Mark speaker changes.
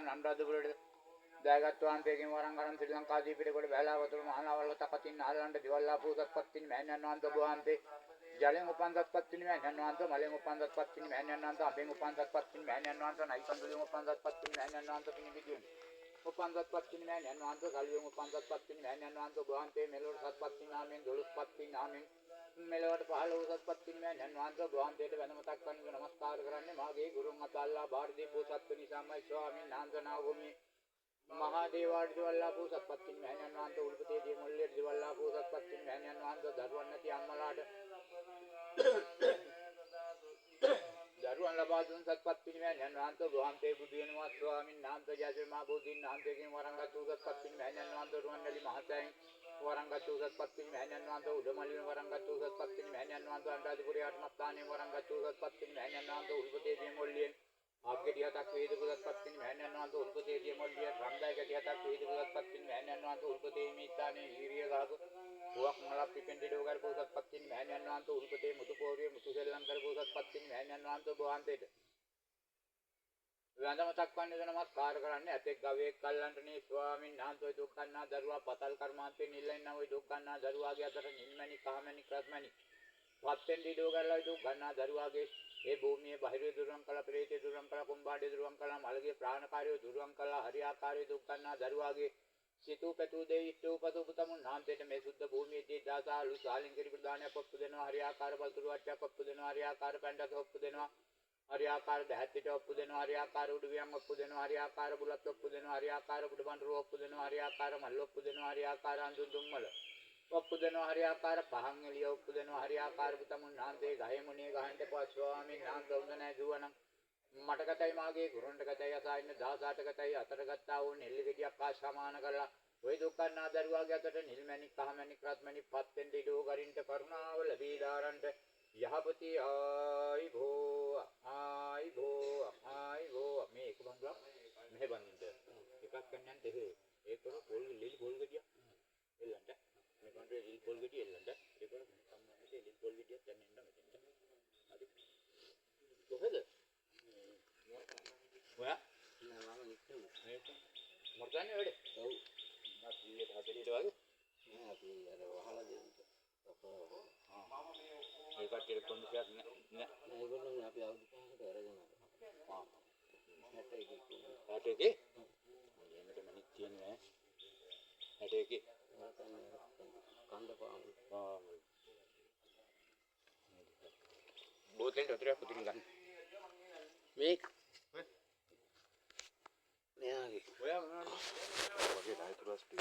Speaker 1: අනුරාධපුරයට දායකත්වයන් පෙකින් වරන් ගන්න ශ්‍රී ලංකා දීපිට කොට බැලලා වතුර මහානවල තපතින් ආලන්ට දිවල්ලා පූසත්පත්තින් මෑණියන් වහන්සේ වහන්සේ ජලෙන් උපන්දත්පත්තින් මෑණියන් වහන්සේ මලෙන් උපන්දත්පත්තින් මෑණියන් වහන්සේ අබෙන් උපන්දත්පත්තින් මෑණියන් වහන්සේ නයිසන්දුලින් උපන්දත්පත්තින් මෑණියන් වහන්සේ පිණිවිදුන් උපන්දත්පත්තින් මෑණියන් වහන්සේ සල්වියෙන් උපන්දත්පත්තින් මෑණියන් වහන්සේ වහන්සේ මෙලොවට සත්පත්තින් නාමයෙන් දොළොස්පත්තින් නාමයෙන් මෙලොවට 15 සත්පත්තින් මෑණියන් වහන්සේ වහන්සේට වෙනමතක් කරන්න නමස්කාර කරන්නේ මාගේ ගුරුන් අතල්ලා බාරදී පූසත්ව නිසාමයි ස්වාමීන් වහන්සේ නාගොමි මහදේවාඩ දිවල්ලා පූසත්පත්තින් මෑණියන් වහන්සේ උල්පතේ දියමොල්ලේ දිවල්ලා පූසත්පත්තින් මෑණියන් වහන්සේ දරුවන් නැති අම්මලාට දරුවන් ලබා දුන් සත්පත්තින් මෑණියන් වහන්සේ වහන්සේ බුදු වෙනවා ස්වාමීන් වහන්සේ ජයසේ මහ බෝධීන් වහන්සේගෙන් වරංගත් උසත්පත්තින් මෑණියන් වහන්සේ රුවන්වැලි මහසෑයෙන් වරංගත් උසත්පත්තින් මෑණියන් වහන්සේ උඩමලින් වරංගත් උසත්පත්තින් මෑණියන් වහන්සේ අනුරාධපුරයේ ආත්මස්ථානයෙන් වරංගත් උසත්පත්තින් මෑණියන් වහන්සේ උල්පතේ දියමොල්ලේ ආග්ගටියටක් වේද පුදත්පත්තින් මෑණියන් වහන්සේ උල්පතේ දියමොල්ලිය රම්දායකටියටක් වේද පුදත්පත්තින් මෑණියන් වහන්සේ උල්පතේ මිත්තානේ ඊරිය ගහක පුවක් මලක් පිපෙන්ඩි ඩෝගර පුදත්පත්තින් මෑණියන් වහන්සේ උල්පතේ මුතුපෝරිය මුතුසෙල්ලම් කර පුදත්පත්තින් මෑණියන් වහන්සේ වහන්සේට වන්දමතක් වන්නේ නමස්කාර කරන්නේ ඇතෙක් ගවයෙක් කල්ලන්ටනේ ස්වාමීන් වහන්සේ දුක්ඛන්නා දරුවා පතල් කර්මාන්තේ නිල්ලෙන්නා ওই දුක්ඛන්නා දරුවාගේ අතට නිල්මැණි කහමැණි ක්‍රස්මැණි පත්තෙන්ඩි ඩෝගරලා දුක්ඛන්නා දරුවාගේ ඒ භූමියේ බාහිර දුරම් කළ ප්‍රේතේ දුරම් කළ කුම්බාඩේ දුරම් කළ මල්ගේ ප්‍රාණකාරයෝ දුරම් කළ හරියාකාරයෝ දුක්ඛන්නා දරුවාගේ සිතූ පැතූ දෙවි ඉෂ්ඨූපතු පුතමුන් නාමයෙන් මේ සුද්ධ භූමියේදී දාසාලු සාලින්ගිරි ප්‍රදානයක් පොප්පු දෙනවා හරියාකාර බල්තුරු වට්ටයක් පොප්පු දෙනවා හරියාකාර පැණ්ඩක පොප්පු දෙනවා හරියාකාර දැහැත්තිට ඔප්පු දෙනවා හරියාකාර උඩුවියන් ඔප්පු දෙනවා හරියාකාර බුලත් ඔප්පු දෙනවා හරියාකාර බුඩබඬුරු ඔප්පු දෙනවා හරියාකාර මල් ඔප්පු දෙනවා හරියාකාර අඳුන් දුම්මල ඔප්පු දෙනවා හරියාකාර පහන් එළිය ඔප්පු දෙනවා හරියාකාර පුතමුන් නාමයේ ගහේ මුනියේ ගහන්ට පස් ස්වාමීන් වහන්සේ හොඳ නැහැ දුවනම් මට ගතයි මාගේ ගුරුන්ට ගතයි අසයින්න 18 ගතයි අතර ගත්තා වූ නෙල්ලි ගෙඩියක් ආ සමාන කරලා ඔය දුක්ඛන්නා දරුවාගේ අතට නිල්මැණි කහමැණි ක්‍රස්මැණි පත්තෙන් දිඩෝ ගරින්ට කරුණාව ලැබීලාරන්ට යහපති ආයි භෝ මේ එක බංගලක් මෙහෙ බඳින්න එකක් කන්නන් දෙකේ ඒක පොල් ලිලි පොල් ගෙඩිය එල්ලන්ට මේ කන්ටේ ලිලි පොල් ගෙඩිය එල්ලන්ට ඒක සම්මානයේ ලිලි පොල් ගෙඩියක් දැන් එන්න මෙතෙන්ට හරි කොහෙද ඔයා නෑ මම නික්කම ඒක මොකක්ද වැඩ ඔව් මම ඊයේ හතරේට වගේ නෑ අපි අර වහලා දෙන්න ඒ කට්ටිය කොන්දේසියක් නෑ ඒගොල්ලෝ අපි අවුරුදු 5කට අරගෙන ආවා 61 මේකට මිනිත් තියන්නේ 61 කන්ද පාමු බෝතෙන් දොතරයක් පුතින් ගන්න මේක නෑ ඔයා මොනවද වගේ ඩයිතුරස් ටී